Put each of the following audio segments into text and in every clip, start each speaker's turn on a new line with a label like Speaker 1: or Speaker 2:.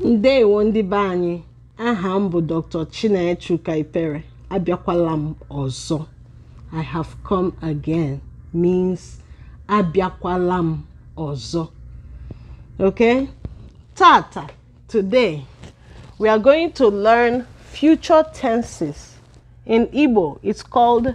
Speaker 1: Ndewo ndị be anyị, aha m bụ Dr. Chinechuka Ipere. Abịakwala m ọzọ. I have come again means abịakwala m ọzọ. Okay? Tata, today, we are going to learn future tenses. In Igbo, it's called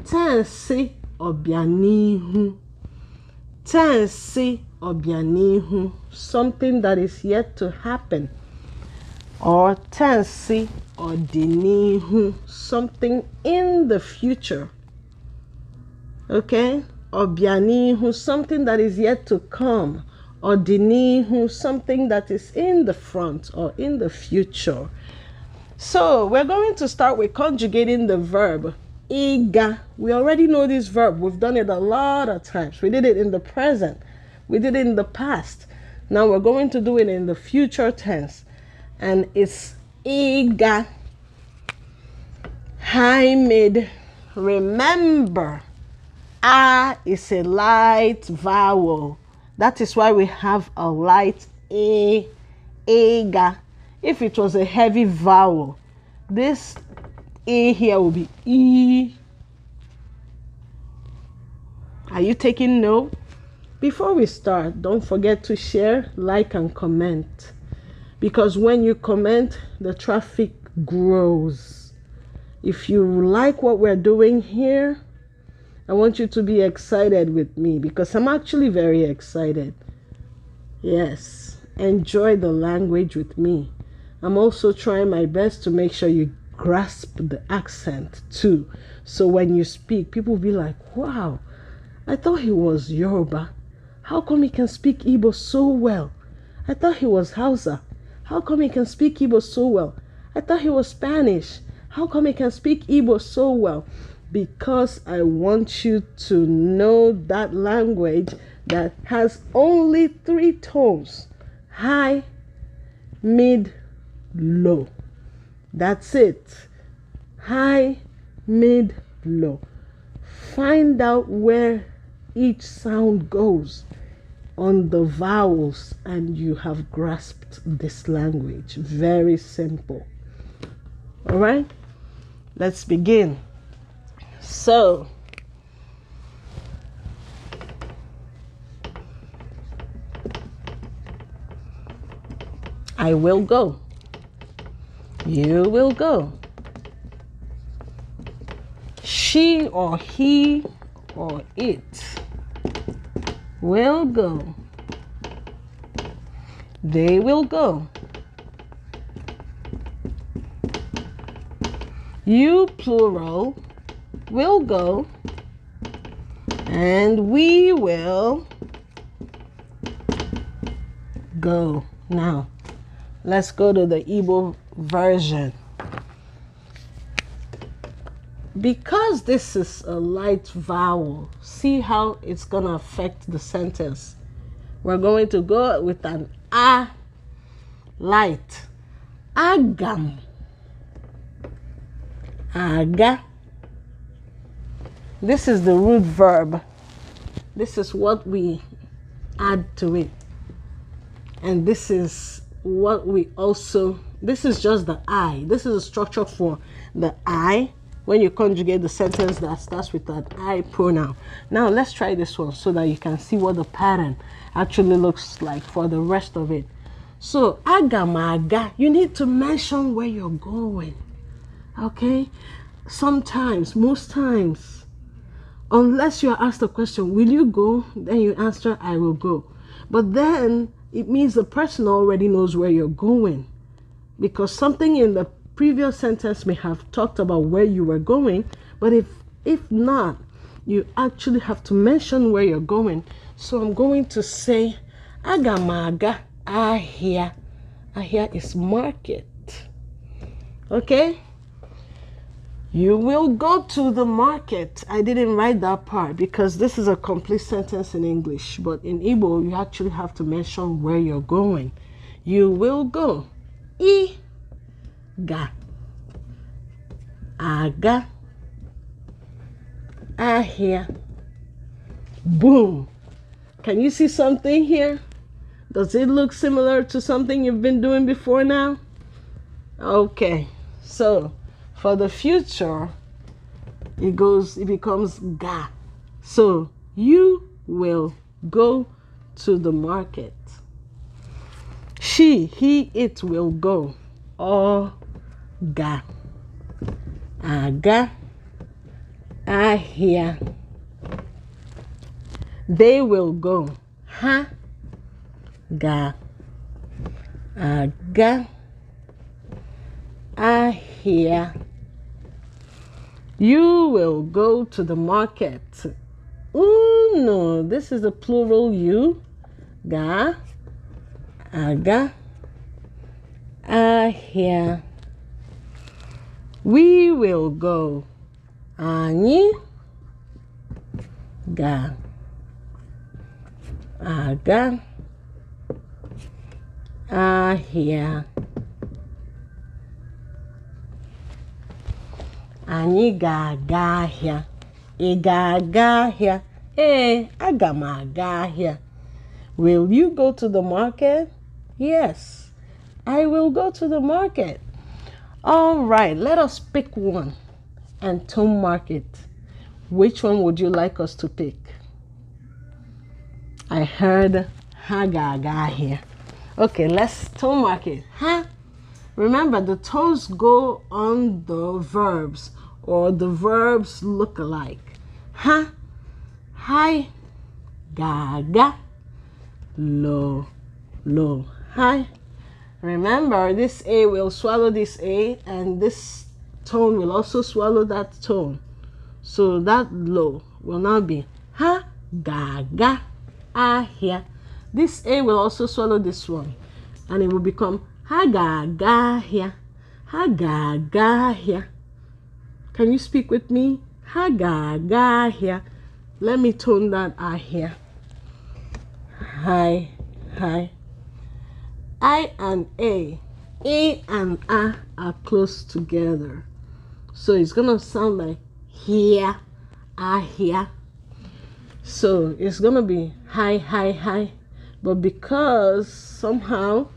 Speaker 1: Tensi Obianihu. Tensi Obianihu, something that is yet to happen. Or Tensi Odinihu, something in the future. Okay? Obianihu, something that is yet to come. Odinihu, something that is in the front or in the future. So we're going to start with conjugating the verb iga. We already know this verb. We've done it a lot of times. We did it in the present. We did it in the past. Now we're going to do it in the future tense. And it's iga. High mid. Remember, a is a light vowel. That is why we have a light a. Iga. If it was a heavy vowel, this A here will be E. Are you taking note? Before we start, don't forget to share, like, and comment. Because when you comment, the traffic grows. If you like what we're doing here, I want you to be excited with me because I'm actually very excited. Yes, enjoy the language with me. I'm also trying my best to make sure you grasp the accent too. So when you speak, people will be like, wow, I thought he was Yoruba. How come he can speak Igbo so well? I thought he was Hausa. How come he can speak Igbo so well? I thought he was Spanish. How come he can speak Igbo so well? Because I want you to know that language that has only 3 tones: high, mid, low. That's it. High, mid, low. Find out where each sound goes on the vowels and you have grasped this language. Very simple. All right, let's begin. So, I will go. You will go. She or he or it will go. They will go. You, plural, will go. And we will go. Now, let's go to the Igbo version. Because this is a light vowel, see how it's going to affect the sentence. We're going to go with an a, light. Agam. Aga. This is the root verb. This is what we add to it. And this is what we also, this is just the I. This is a structure for the I when you conjugate the sentence that starts with an I pronoun. Now let's try this one so that you can see what the pattern actually looks like for the rest of it. So, agamaga, you need to mention where you're going. Okay? Sometimes, most times, unless you're asked a question, will you go? Then you answer, I will go. But then it means the person already knows where you're going, because something in the previous sentence may have talked about where you were going, but if not, you actually have to mention where you're going. So I'm going to say agamaga ahia. Ahia is market. Okay? You will go to the market. I didn't write that part because this is a complete sentence in English. But in Igbo, you actually have to mention where you're going. You will go. Ga. Aga. Ahia. Boom. Can you see something here? Does it look similar to something you've been doing before now? Okay, so for the future, it becomes ga. So you will go to the market. She, he, it will go. Or ga. Aga. Ahia. They will go. Ha. Ga. Aga. Ahia. You will go to the market. No, this is a plural you. Ga. Aga. Ahia. We will go. Anyị. Ga. Aga. Ahia. Anyị ga-aga ahịa. Ị ga-aga ahịa? Ee, aga m aga ahịa. Will you go to the market? Yes, I will go to the market. All right, let us pick one and tone mark it. Which one would you like us to pick? I heard ha ga-aga ahịa. Okay, let's tone mark it. Ha. Remember, the tones go on the verbs, or the verbs look alike. Ha, hi, ga, ga, lo, lo, hi. Remember, this A will swallow this A, and this tone will also swallow that tone. So that lo will now be ha, ga, ga, ahia. This A will also swallow this one, and it will become ha ga ga ahia. Ha ga ga ahia. Can you speak with me? Ha ga ga ahia. Let me tone that ahia. Hi, hi. I and A and A are close together. So it's gonna sound like here, ahia. So it's gonna be hi, hi, hi. But because somehow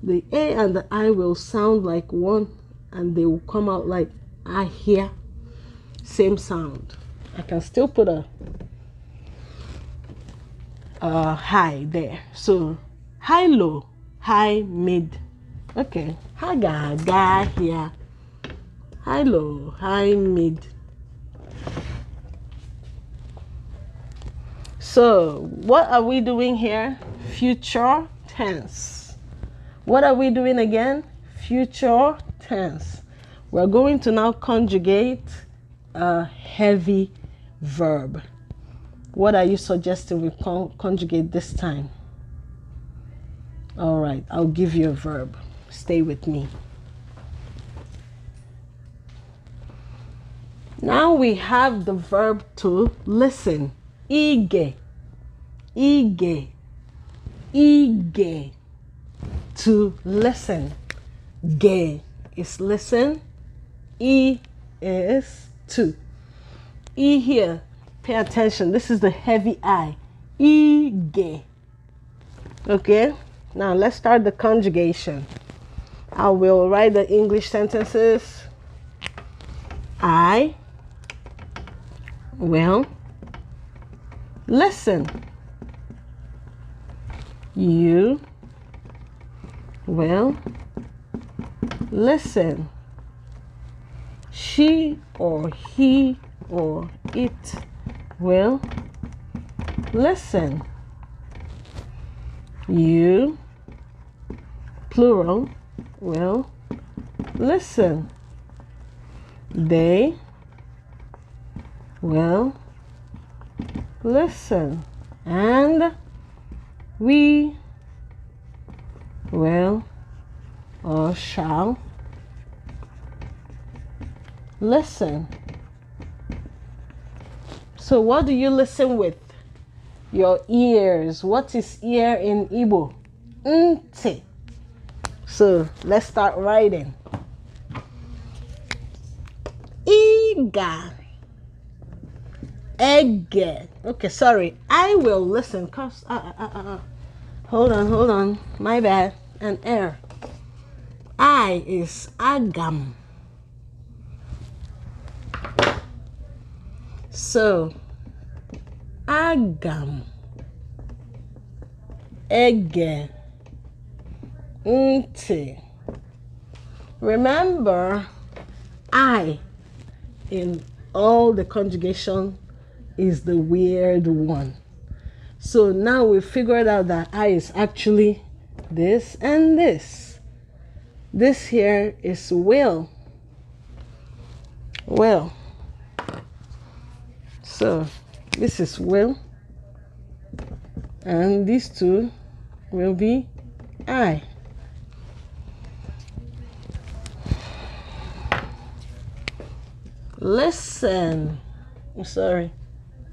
Speaker 1: the A and the I will sound like one, and they will come out like I hear. Same sound. I can still put a high there. So high, low, high, mid. Okay. High, ga, ga, here. High, low, high, mid. So what are we doing here? Future tense. What are we doing again? Future tense. We're going to now conjugate a heavy verb. What are you suggesting we conjugate this time? All right, I'll give you a verb. Stay with me. Now we have the verb to listen. Ige. Ige. Ige. To listen. Ge is listen. E is to. E here, pay attention. This is the heavy I. Ige. Okay, now let's start the conjugation. I will write the English sentences. I will listen. You will listen. She or he or it will listen. You, plural, will listen. They will listen. And we will or shall listen. So what do you listen with? Your ears. What is ear in Igbo? Nti. So let's start writing. Iga. Ege. Okay, sorry. I will listen. Cause Hold on. My bad. An air. I is agam. So, agam. Ege. Nti. Remember, I in all the conjugation is the weird one. So now we figured out that I is actually this and this. This here is will. Will. So this is will. And these two will be I. Listen. Sorry.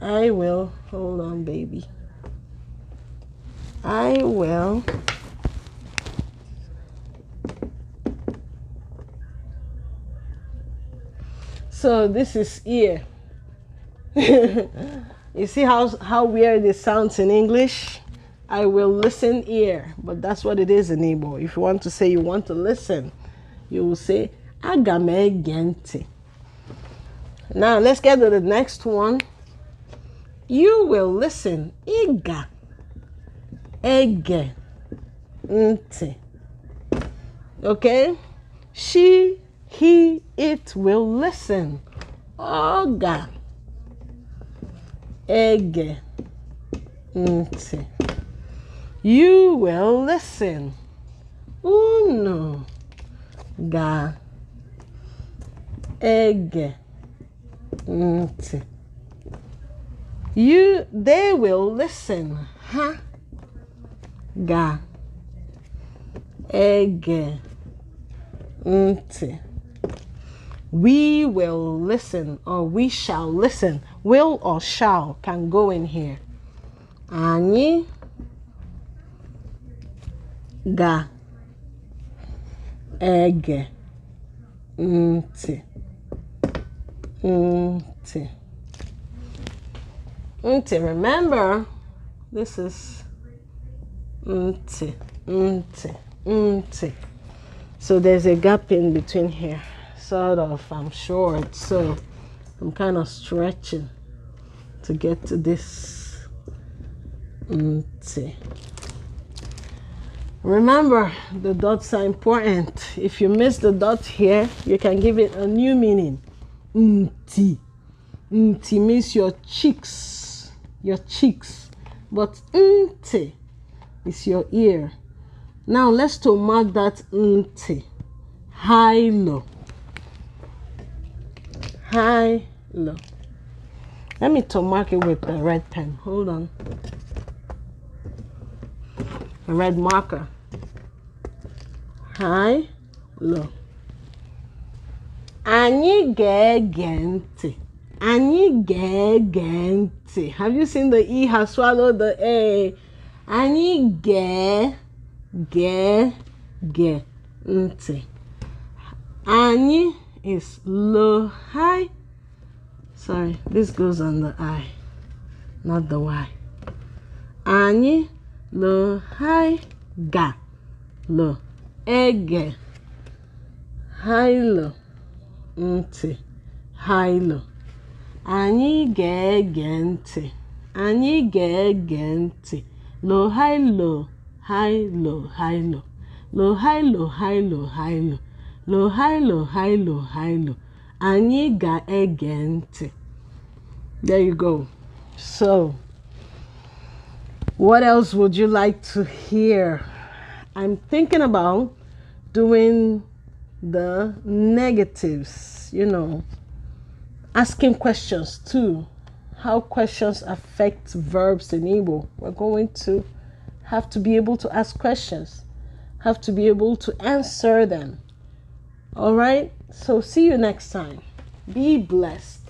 Speaker 1: I will. Hold on, baby. I will. So this is ear. You see how weird it sounds in English? I will listen ear, but that's what it is in Igbo. If you want to say you want to listen, you will say aga m ege ntị. Now let's get to the next one. You will listen. Iga ege ntị. Okay? She, he, it will listen. Oga ege ntị. You will listen. Unu ga ege ntị. They will listen. Ha ga ege ntị. We will listen, or we shall listen. Will or shall can go in here. Anyị ga ege ntị. Ntị. Ntị. Remember, this is ntị. Ntị. Ntị. So there's a gap in between here. Sort of. I'm short, so I'm kind of stretching to get to this ntị. Remember, the dots are important. If you miss the dot here, you can give it a new meaning. Ntị. Ntị means your cheeks. Your cheeks. But ntị is your ear. Now let's to mark that ntị. High, low. High, low. Let me to mark it with the red pen. Hold on. A red marker. High, low. Anyị ga-ege ntị. Anyị ga-ege ntị. Have you seen the E has swallowed the A? Anyị ge ntị. Anyị is low, high. Sorry, this goes on the I, not the Y. Anyị low, high, ga, low, ege, high, low, ntị, high, low. Anyị ga-ege ntị. Anyị ga-ege ntị. Low, high, low, high, low, high, low. Low, high, low, high, low, high, low. Low, high, low, high, low, high, low. Anyị ga-ege ntị. There you go. So, what else would you like to hear? I'm thinking about doing the negatives, you know, asking questions too. How questions affect verbs in Igbo. We're going to have to be able to ask questions, have to be able to answer them. All right? So see you next time. Be blessed.